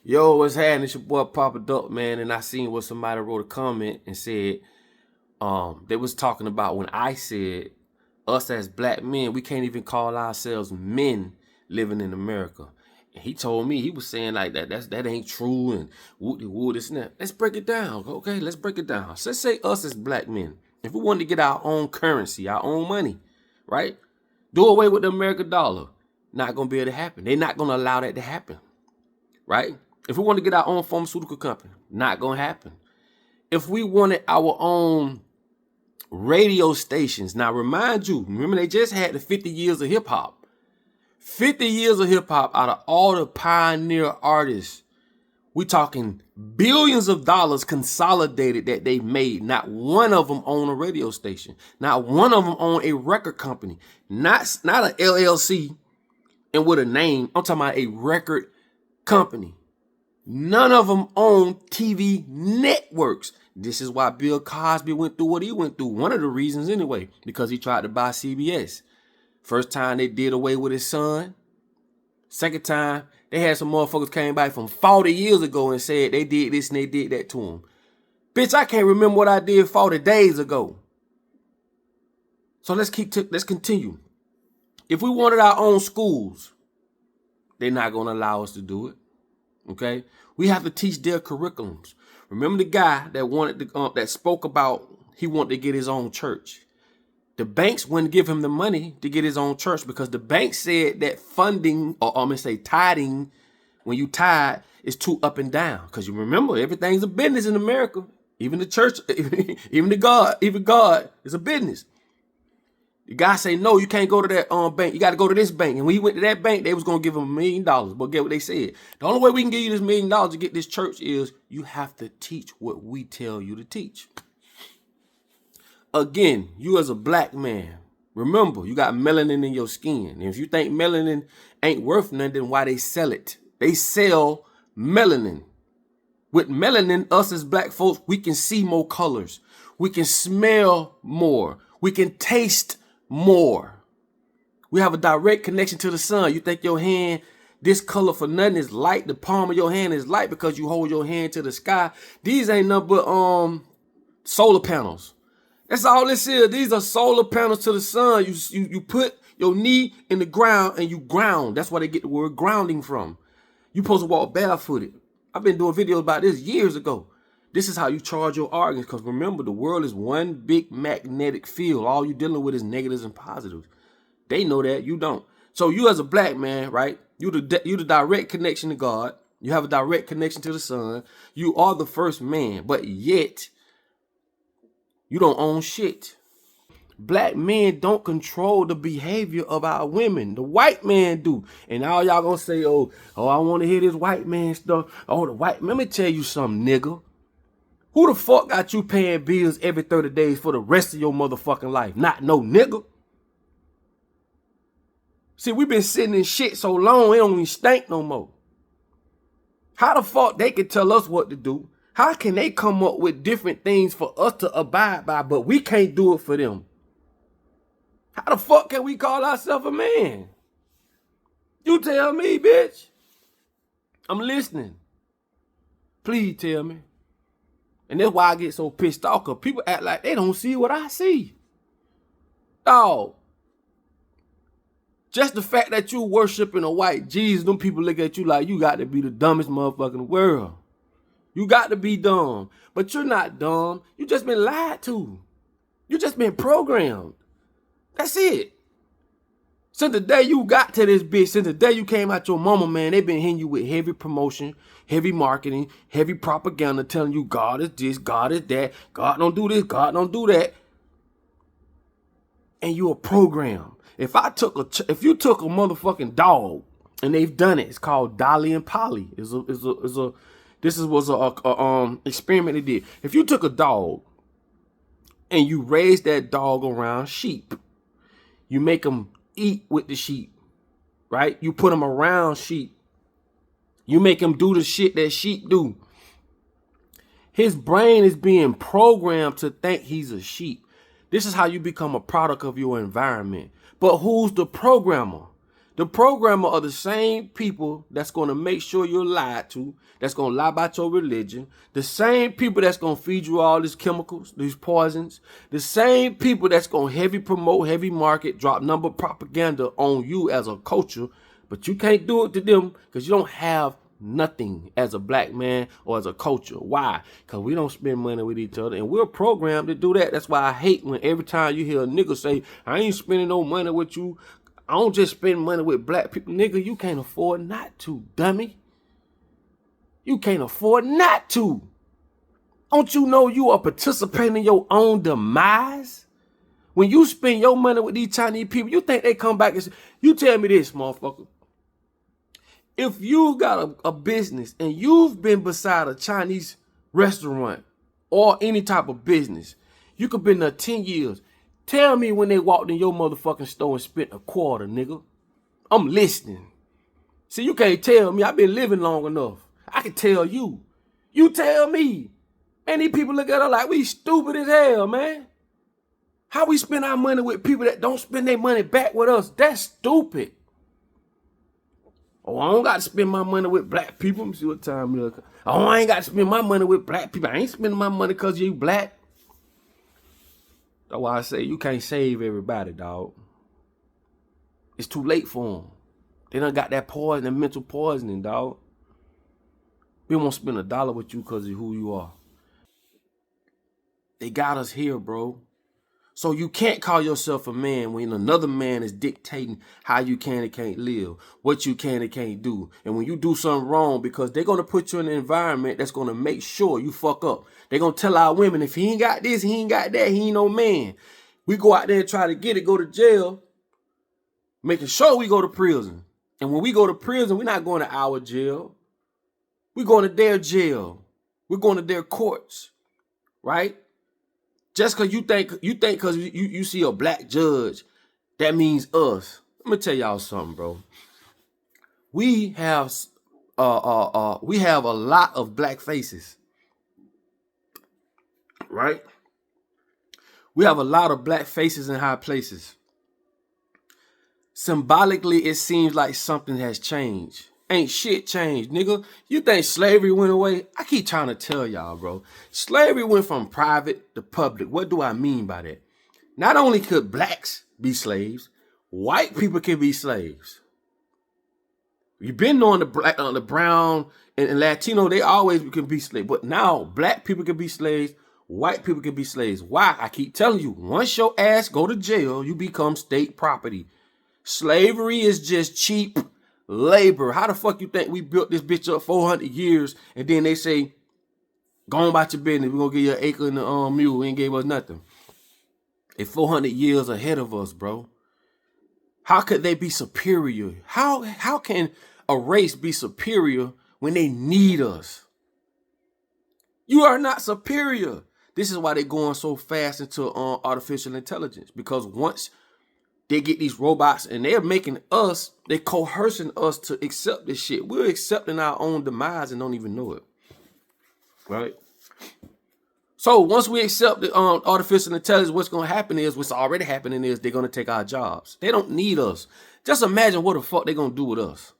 Yo, what's happening? It's your boy Papa Duck, man. And I seen what somebody wrote a comment and said, they was talking about when I said us as black men, we can't even call ourselves men living in America. And he told me, he was saying like that ain't true and woody this and that. Let's break it down, okay? Let's break it down. So let's say us as black men, if we wanted to get our own currency, our own money, right? Do away with the American dollar. Not gonna be able to happen. They're not gonna allow that to happen, right? If we want to get our own pharmaceutical company, not gonna happen. If we wanted our own radio stations, now remind you, remember they just had the 50 years of hip hop. 50 years of hip hop out of all the pioneer artists. We talking billions of dollars consolidated that they made. Not one of them own a radio station. Not one of them own a record company. Not an LLC and with a name. I'm talking about a record company. None of them own TV networks. This is why Bill Cosby went through what he went through. One of the reasons anyway, because he tried to buy CBS. First time they did away with his son. Second time, they had some motherfuckers came back from 40 years ago and said they did this and they did that to him. Bitch, I can't remember what I did 40 days ago. So let's continue. If we wanted our own schools, they're not going to allow us to do it. Okay? We have to teach their curriculums. Remember the guy that that spoke about he wanted to get his own church. The banks wouldn't give him the money to get his own church because the bank said that funding, or I'm going to say tithing, when you tithe, is too up and down. Because you remember, everything's a business in America. Even the church, even God is a business. The guy say, no, you can't go to that bank. You got to go to this bank. And when he went to that bank, they was going to give him $1 million. But get what they said. The only way we can give you this $1 million to get this church is you have to teach what we tell you to teach. Again, you as a black man, remember, you got melanin in your skin. And if you think melanin ain't worth nothing, then why they sell it? They sell melanin. With melanin, us as black folks, we can see more colors. We can smell more. We can taste more. We have a direct connection to the sun. You think your hand this color for nothing is light. The palm of your hand is light because you hold your hand to the sky. These ain't nothing but solar panels. That's all this is. These are solar panels to the sun. You put your knee in the ground and you ground. That's where they get the word grounding from. You supposed to walk barefooted. I've been doing videos about this years ago. This is how you charge your organs, because remember, the world is one big magnetic field. All you're dealing with is negatives and positives. They know that, you don't. So you as a black man, right? You the direct connection to God. You have a direct connection to the sun. You are the first man, but yet you don't own shit. Black men don't control the behavior of our women. The white man do. And all y'all gonna say, oh, I want to hear this white man stuff. Oh, the white man. Let me tell you something, nigga. Who the fuck got you paying bills every 30 days for the rest of your motherfucking life? Not no nigga. See, we been sitting in shit so long, it don't even stink no more. How the fuck they can tell us what to do? How can they come up with different things for us to abide by, but we can't do it for them? How the fuck can we call ourselves a man? You tell me, bitch. I'm listening. Please tell me. And that's why I get so pissed off, because people act like they don't see what I see. Dog. Just the fact that you worshiping a white Jesus, them people look at you like you got to be the dumbest motherfucker in the world. You got to be dumb. But you're not dumb. You just been lied to. You just been programmed. That's it. Since the day you got to this bitch, since the day you came out your mama, man, they been hitting you with heavy promotion, heavy marketing, heavy propaganda, telling you God is this, God is that, God don't do this, God don't do that. And you a program. If you took a motherfucking dog, and they've done it, it's called Dolly and Polly. This was a experiment they did. If you took a dog and you raised that dog around sheep, you make them eat with the sheep, right? You put them around sheep. You make him do the shit that sheep do. His brain is being programmed to think he's a sheep. This is how you become a product of your environment. But who's the programmer? The programmer are the same people that's going to make sure you're lied to, that's going to lie about your religion, the same people that's going to feed you all these chemicals, these poisons, the same people that's going to heavy promote, heavy market, drop number propaganda on you as a culture, but you can't do it to them because you don't have nothing as a black man or as a culture. Why? Because we don't spend money with each other, and we're programmed to do that. That's why I hate when every time you hear a nigga say, I ain't spending no money with you, I don't just spend money with black people. Nigga, you can't afford not to, dummy. You can't afford not to. Don't you know you are participating in your own demise? When you spend your money with these Chinese people, you think they come back and say, you tell me this, motherfucker. If you got a business and you've been beside a Chinese restaurant or any type of business, you could been there 10 years. Tell me when they walked in your motherfucking store and spent a quarter, nigga. I'm listening. See, you can't tell me. I've been living long enough. I can tell you. You tell me. And these people look at us like we stupid as hell, man. How we spend our money with people that don't spend their money back with us? That's stupid. Oh, I don't got to spend my money with black people. Let me see what time it is. Oh, I ain't got to spend my money with black people. I ain't spending my money because you black. That's why I say you can't save everybody, dog. It's too late for them. They done got that poison, that mental poisoning, dog. We won't spend $1 with you because of who you are. They got us here, bro. So you can't call yourself a man when another man is dictating how you can and can't live, what you can and can't do. And when you do something wrong, because they're going to put you in an environment that's going to make sure you fuck up. They're going to tell our women, if he ain't got this, he ain't got that, he ain't no man. We go out there and try to get it, go to jail, making sure we go to prison. And when we go to prison, we're not going to our jail. We're going to their jail. We're going to their courts, right? Just because you think because you see a black judge, that means us. Let me tell y'all something, bro. We have a lot of black faces, right? We have a lot of black faces in high places. Symbolically, it seems like something has changed. Ain't shit changed, nigga. You think slavery went away? I keep trying to tell y'all, bro. Slavery went from private to public. What do I mean by that? Not only could blacks be slaves, white people can be slaves. You've been knowing the black, the brown, and Latino, they always can be slaves. But now black people can be slaves, white people can be slaves. Why? I keep telling you, once your ass go to jail, you become state property. Slavery is just cheap labor. How the fuck you think we built this bitch up 400 years and then they say, go on about your business, we're going to give you an acre and a mule. We ain't gave us nothing. They 400 years ahead of us, bro. How could they be superior? How can a race be superior when they need us? You are not superior. This is why they're going so fast into artificial intelligence, because once they get these robots and they're making us, they're coercing us to accept this shit. We're accepting our own demise and don't even know it. Right? So once we accept the artificial intelligence, what's going to happen is, what's already happening is they're going to take our jobs. They don't need us. Just imagine what the fuck they're going to do with us.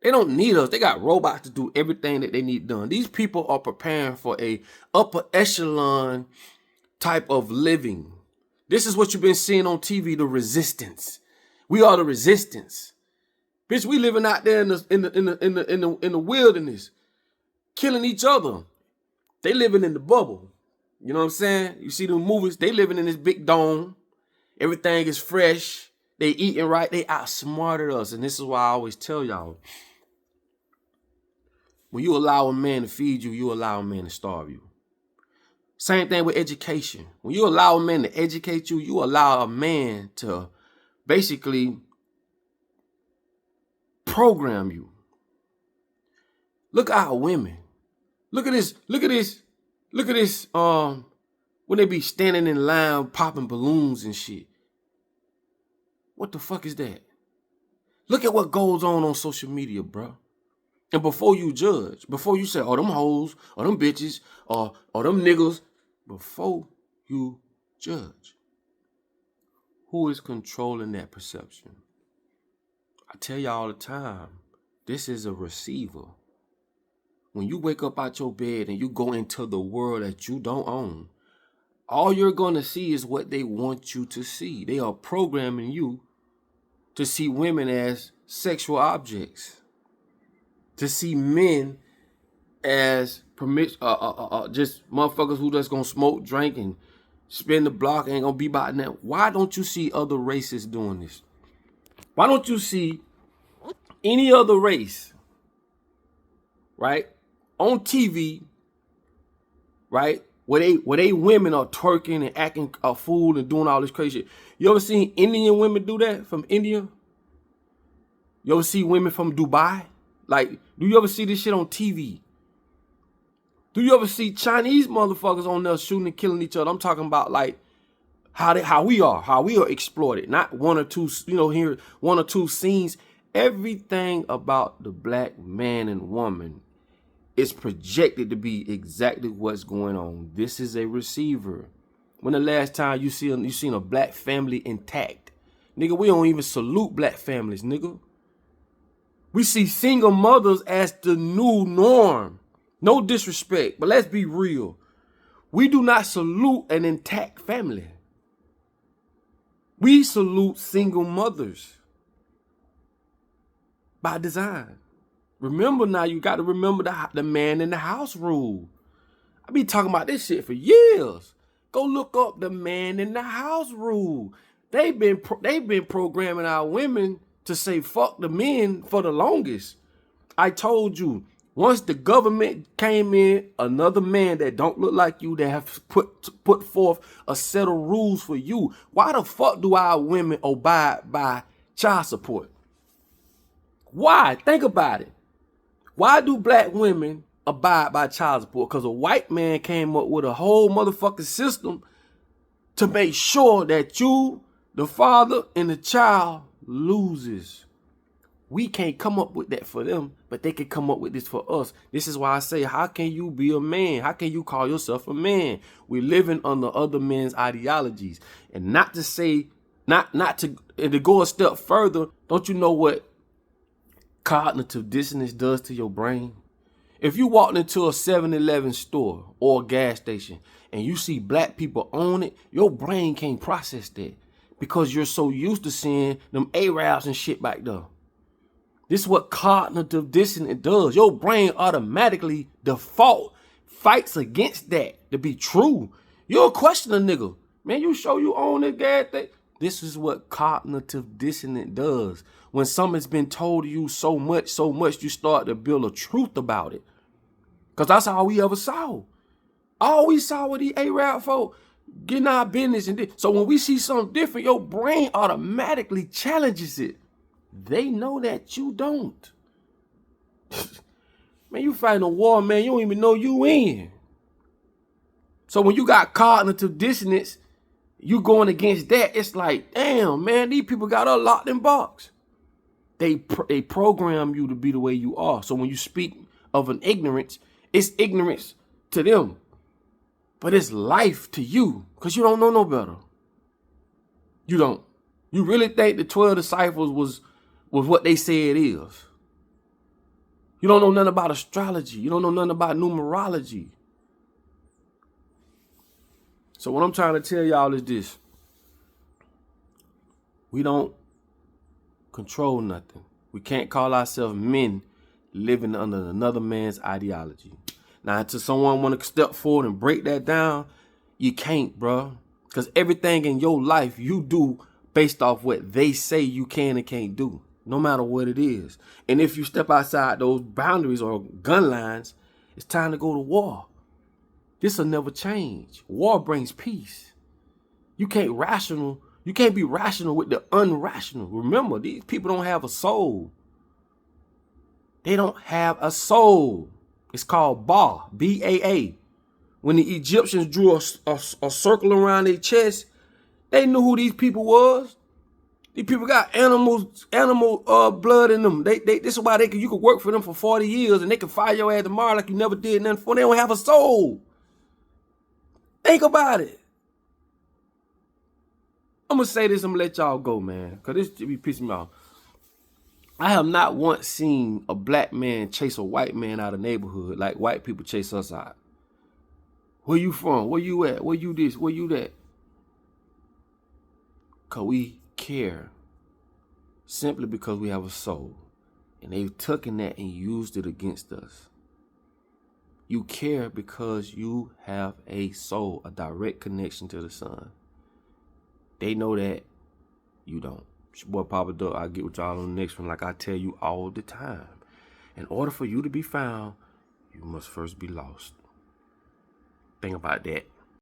They don't need us. They got robots to do everything that they need done. These people are preparing for a upper echelon type of living. This is what you've been seeing on TV, the resistance. We are the resistance. Bitch, we living out there in the wilderness, killing each other. They living in the bubble. You know what I'm saying? You see the movies, they living in this big dome. Everything is fresh. They eating right. They outsmarted us. And this is why I always tell y'all, when you allow a man to feed you, you allow a man to starve you. Same thing with education. When you allow a man to educate you, you allow a man to basically program you. Look at our women. Look at this. Look at this. Look at this. When they be standing in line popping balloons and shit. What the fuck is that? Look at what goes on social media, bro. And before you judge, before you say, oh, them hoes, or them bitches, or them niggas, before you judge, who is controlling that perception? I tell you all the time, this is a receiver. When you wake up out your bed and you go into the world that you don't own, all you're going to see is what they want you to see. They are programming you to see women as sexual objects, to see men as just motherfuckers who just gonna smoke, drink, and spin the block, ain't gonna be about that. Why don't you see other races doing this? Why don't you see any other race, right, on TV, right, where they women are twerking and acting a fool and doing all this crazy shit? You ever seen Indian women do that from India? You ever see women from Dubai? Like, do you ever see this shit on TV? Do you ever see Chinese motherfuckers on there shooting and killing each other? I'm talking about like how we are exploited. Not one or two, here one or two scenes. Everything about the black man and woman is projected to be exactly what's going on. This is a receiver. When the last time you seen a black family intact? Nigga, we don't even salute black families, nigga. We see single mothers as the new norm. No disrespect, but let's be real. We do not salute an intact family. We salute single mothers by design. Remember now, you got to remember the man in the house rule. I be talking about this shit for years. Go look up the man in the house rule. They've been programming our women to say fuck the men for the longest. I told you, once the government came in, another man that don't look like you, that have put forth a set of rules for you. Why the fuck do our women abide by child support? Why? Think about it. Why do black women abide by child support? Because a white man came up with a whole motherfucking system to make sure that you, the father, and the child loses. We can't come up with that for them, but they can come up with this for us. This is why I say, how can you be a man? How can you call yourself a man? We're living under other men's ideologies. And not to say, and to go a step further, don't you know what cognitive dissonance does to your brain? If you walked into a 7-Eleven store or a gas station and you see black people own it, your brain can't process that because you're so used to seeing them Arabs and shit back there. This is what cognitive dissonance does. Your brain automatically default fights against that to be true. You'll question a nigga. Man, you sure you own this gas thing? This is what cognitive dissonance does. When something's been told to you so much, you start to build a truth about it. Because that's all we ever saw. All we saw were the Arab folk getting our business. So when we see something different, your brain automatically challenges it. They know that you don't. Man, you fighting a war, man, you don't even know you in. So when you got cognitive dissonance, you going against that, it's like, damn, man, these people got us locked in box. They program you to be the way you are. So when you speak of an ignorance, it's ignorance to them. But it's life to you because you don't know no better. You don't. You really think the 12 disciples was what they say it is. You don't know nothing about astrology. You don't know nothing about numerology. So what I'm trying to tell y'all is this. We don't control nothing. We can't call ourselves men living under another man's ideology. Now, until someone want to step forward and break that down, you can't, bro. Because everything in your life you do based off what they say you can and can't do, no matter what it is. And if you step outside those boundaries or gun lines, it's time to go to war. This will never change. War brings peace. You can't be rational with the unrational. Remember, these people don't have a soul. They don't have a soul. It's called Ba, B-A-A. When the Egyptians drew a circle around their chest, they knew who these people was. These people got animal blood in them. This is why you could work for them for 40 years and they can fire your ass tomorrow like you never did nothing for. They don't have a soul. Think about it. I'm gonna say this. I'm gonna let y'all go, man, cause this should be pissing me off. I have not once seen a black man chase a white man out of the neighborhood like white people chase us out. Where you from? Where you at? Where you this? Where you that? Because we care. Simply because we have a soul. And they've taken that and used it against us. You care because you have a soul, a direct connection to the sun. They know that. You don't. It's your boy Papa Duck. I'll get with y'all on the next one like I tell you all the time. In order for you to be found, you must first be lost. Think about that.